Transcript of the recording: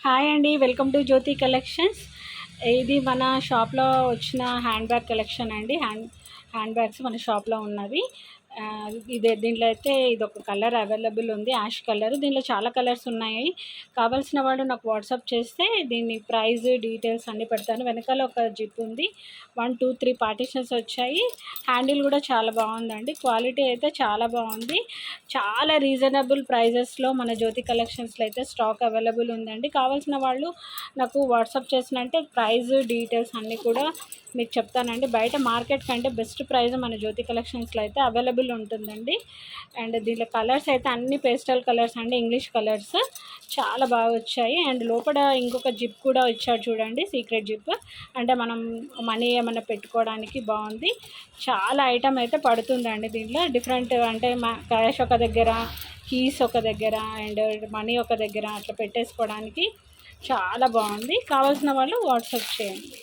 Hi అండి, welcome to Jyothi collections. ఇది మన షాప్లో వచ్చిన హ్యాండ్ బ్యాగ్ కలెక్షన్ అండి. హ్యాండ్ బ్యాగ్స్ మన షాప్లో ఉన్నవి. దీంట్లో అయితే ఇది ఒక కలర్ అవైలబుల్ ఉంది, యాష్ కలర్. దీంట్లో చాలా కలర్స్ ఉన్నాయి. కావాల్సిన వాళ్ళు నాకు వాట్సాప్ చేస్తే దీని ప్రైస్ డీటెయిల్స్ అన్నీ పెడతాను. వెనకాల ఒక జిప్ ఉంది, 1 2 3 పార్టీషన్స్ వచ్చాయి. హ్యాండిల్ కూడా చాలా బాగుందండి, క్వాలిటీ అయితే చాలా బాగుంది. చాలా రీజనబుల్ ప్రైజెస్లో మన జ్యోతి కలెక్షన్స్లో అయితే స్టాక్ అవైలబుల్ ఉందండి. కావాల్సిన వాళ్ళు నాకు వాట్సాప్ చేసినంటే ప్రైస్ డీటెయిల్స్ అన్నీ కూడా మీకు చెప్తానండి. బయట మార్కెట్ కంటే బెస్ట్ ప్రైస్ మన జ్యోతి కలెక్షన్స్లో అయితే అవైలబుల్ ఉంటుందండి. అండ్ దీంట్లో కలర్స్ అయితే అన్ని పేస్టల్ కలర్స్ అండి, ఇంగ్లీష్ కలర్స్ చాలా బాగా వచ్చాయి. అండ్ లోపల ఇంకొక జిప్ కూడా ఇచ్చాడు చూడండి, సీక్రెట్ జిప్. అంటే మనం మనీ ఏమైనా పెట్టుకోవడానికి బాగుంది. చాలా ఐటమ్ అయితే పడుతుందండి దీంట్లో. డిఫరెంట్ అంటే క్యాష్ ఒక దగ్గర, కీస్ ఒక దగ్గర, అండ్ మనీ ఒక దగ్గర అట్లా పెట్టేసుకోవడానికి చాలా బాగుంది. కావాల్సిన వాళ్ళు వాట్సాప్ చేయండి.